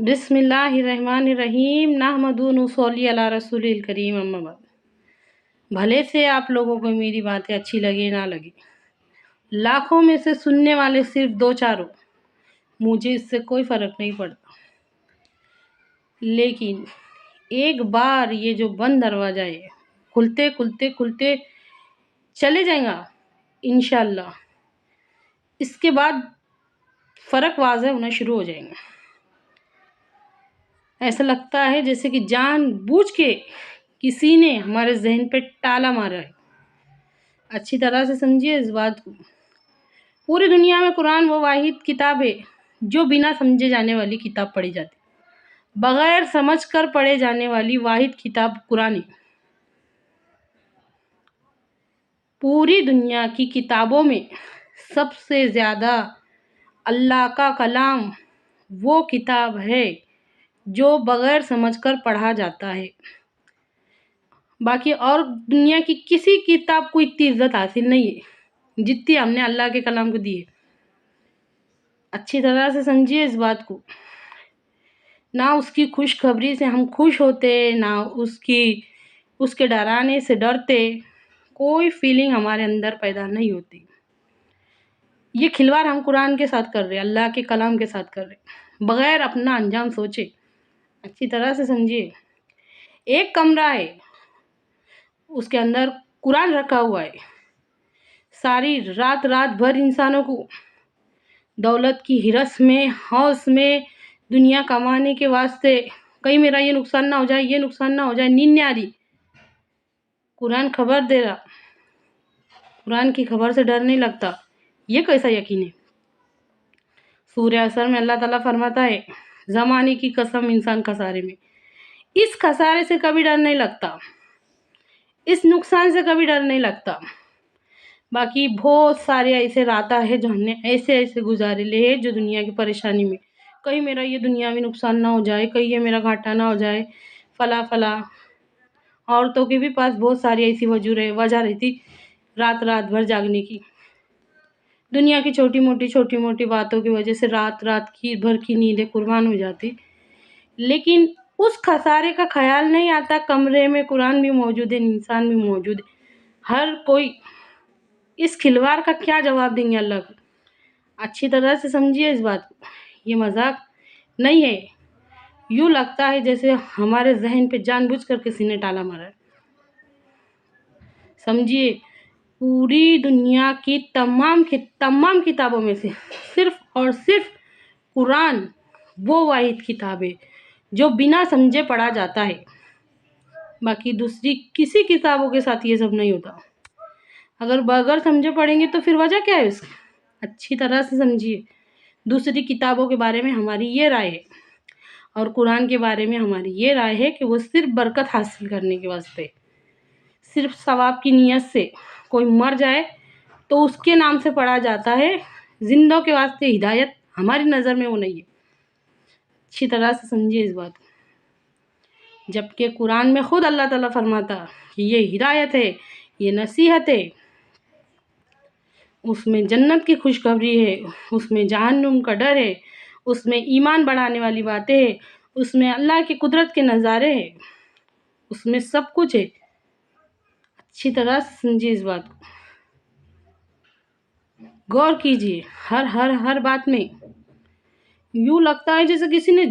بسم اللہ الرحمن الرحیم نحمد و نصلی علی رسول الکریم اما بعد۔ بھلے سے آپ لوگوں کو میری باتیں اچھی لگے نہ لگے، لاکھوں میں سے سننے والے صرف دو چار ہو، مجھے اس سے کوئی فرق نہیں پڑتا، لیکن ایک بار یہ جو بند دروازہ ہے کھلتے کھلتے کھلتے چلے جائیں گا انشاءاللہ، اس کے بعد فرق واضح ہونا شروع ہو جائیں گا۔ ایسا لگتا ہے جیسے کہ جان بوجھ کے کسی نے ہمارے ذہن پہ ٹالا مارا ہے۔ اچھی طرح سے سمجھیے اس بات کو، پوری دنیا میں قرآن وہ واحد کتاب ہے جو بنا سمجھے جانے والی کتاب پڑھی جاتی ہے، بغیر سمجھ کر پڑھے جانے والی واحد کتاب قرآن ہے۔ پوری دنیا کی کتابوں میں سب سے زیادہ اللہ کا کلام وہ کتاب ہے جو بغیر سمجھ کر پڑھا جاتا ہے۔ باقی اور دنیا کی کسی کتاب کو اتنی عزت حاصل نہیں ہے جتنی ہم نے اللہ کے کلام کو دی ہے۔ اچھی طرح سے سمجھیے اس بات کو، نہ اس کی خوشخبری سے ہم خوش ہوتے، نہ اس کے ڈرانے سے ڈرتے، کوئی فیلنگ ہمارے اندر پیدا نہیں ہوتی۔ یہ کھلواڑ ہم قرآن کے ساتھ کر رہے ہیں، اللہ کے کلام کے ساتھ کر رہے ہیں، بغیر اپنا انجام سوچے۔ اچھی طرح سے سمجھیے، ایک کمرہ ہے، اس کے اندر قرآن رکھا ہوا ہے، ساری رات بھر انسانوں کو دولت کی ہرس میں، ہوس میں، دنیا کمانے کے واسطے، کہیں میرا یہ نقصان نہ ہو جائے، یہ نقصان نہ ہو جائے، نیند نہیں آ رہی۔ قرآن خبر دے رہا، قرآن کی خبر سے ڈر نہیں لگتا، یہ کیسا یقین ہے؟ سورہ اثر میں اللہ تعالیٰ فرماتا ہے، زمانے کی قسم انسان خسارے میں، اس خسارے سے کبھی ڈر نہیں لگتا، اس نقصان سے کبھی ڈر نہیں لگتا۔ باقی بہت سارے ایسے راتیں ہیں جو ہم نے ایسے گزارے لے ہیں جو دنیا کی پریشانی میں، کہیں میرا یہ دنیاوی نقصان نہ ہو جائے، کہیں یہ میرا گھاٹا نہ ہو جائے، فلاں۔ عورتوں کے بھی پاس بہت ساری ایسی وجہ رہتی رات بھر جاگنے کی، دنیا کی چھوٹی موٹی باتوں کی وجہ سے رات بھر کی نیندیں قربان ہو جاتی، لیکن اس خسارے کا خیال نہیں آتا۔ کمرے میں قرآن بھی موجود ہے، انسان بھی موجود ہے، ہر کوئی اس کھلواڑ کا کیا جواب دیں گے اللہ کو؟ اچھی طرح سے سمجھیے اس بات کو، یہ مذاق نہیں ہے۔ یوں لگتا ہے جیسے ہمارے ذہن پہ جان بوجھ کر کسی نے ٹالا مارا ہے۔ سمجھیے، پوری دنیا کی تمام کتابوں میں سے صرف اور صرف قرآن وہ واحد کتاب ہے جو بنا سمجھے پڑھا جاتا ہے، باقی دوسری کسی کتابوں کے ساتھ یہ سب نہیں ہوتا۔ اگر بغیر سمجھے پڑھیں گے تو پھر وجہ کیا ہے اس کی؟ اچھی طرح سے سمجھیے، دوسری کتابوں کے بارے میں ہماری یہ رائے ہے، اور قرآن کے بارے میں ہماری یہ رائے ہے کہ وہ صرف برکت حاصل کرنے کے واسطے، صرف ثواب کی نیت سے کوئی مر جائے تو اس کے نام سے پڑھا جاتا ہے، زندوں کے واسطے ہدایت ہماری نظر میں وہ نہیں ہے۔ اچھی طرح سے سمجھیے اس بات کو، جبکہ قرآن میں خود اللہ تعالیٰ فرماتا کہ یہ ہدایت ہے، یہ نصیحت ہے، اس میں جنت کی خوشخبری ہے، اس میں جہنم کا ڈر ہے، اس میں ایمان بڑھانے والی باتیں ہیں، اس میں اللہ کی قدرت کے نظارے ہیں، اس میں سب کچھ ہے۔ اچھی طرح سے سمجھیے اس بات کو، غور کیجیے ہر بات میں۔ یوں لگتا ہے جیسے کسی نے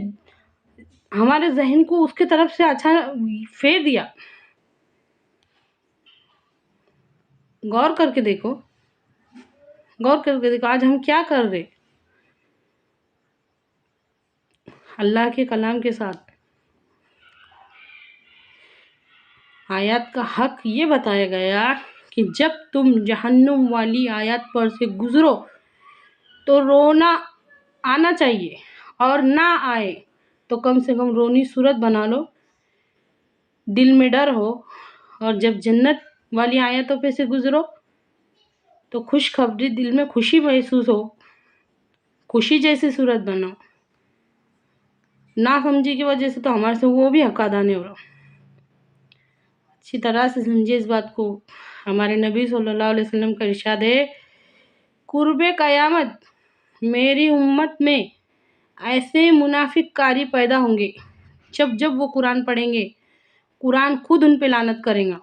ہمارے ذہن کو اس کی طرف سے اچھا پھیر دیا۔ غور کر کے دیکھو، آج ہم کیا کر رہے اللہ کے کلام کے ساتھ؟ آیات کا حق یہ بتایا گیا کہ جب تم جہنم والی آیات پر سے گزرو تو رونا آنا چاہیے، اور نہ آئے تو کم سے کم رونی صورت بنا لو، دل میں ڈر ہو، اور جب جنت والی آیتوں پہ سے گزرو تو خوشخبری، دل میں خوشی محسوس ہو، خوشی جیسی صورت بناؤ۔ نہ سمجھی کی وجہ سے تو ہمارے سے وہ بھی حق ادا نہیں ہو رہا۔ اچھی طرح سے سمجھیے اس بات کو، ہمارے نبی صلی اللہ علیہ وسلم کا ارشاد ہے، قرب قیامت میری امت میں ایسے منافق قاری پیدا ہوں گے جب جب وہ قرآن پڑھیں گے قرآن خود ان پہ لعنت کرے گا.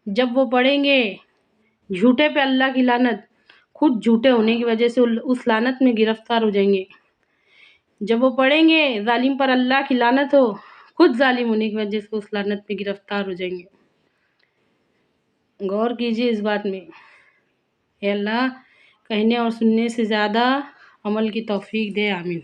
جب وہ پڑھیں گے جھوٹے پہ اللہ کی لعنت، خود جھوٹے ہونے کی وجہ سے اس لعنت میں گرفتار ہو جائیں گے. جب وہ پڑھیں گے ظالم پر اللہ کی لعنت ہو، خود ظالم ہونے کی وجہ سے اس لعنت میں گرفتار ہو جائیں گے. غور کیجیے اس بات میں. اے اللہ کہنے اور سننے سے زیادہ عمل کی توفیق دے. آمین.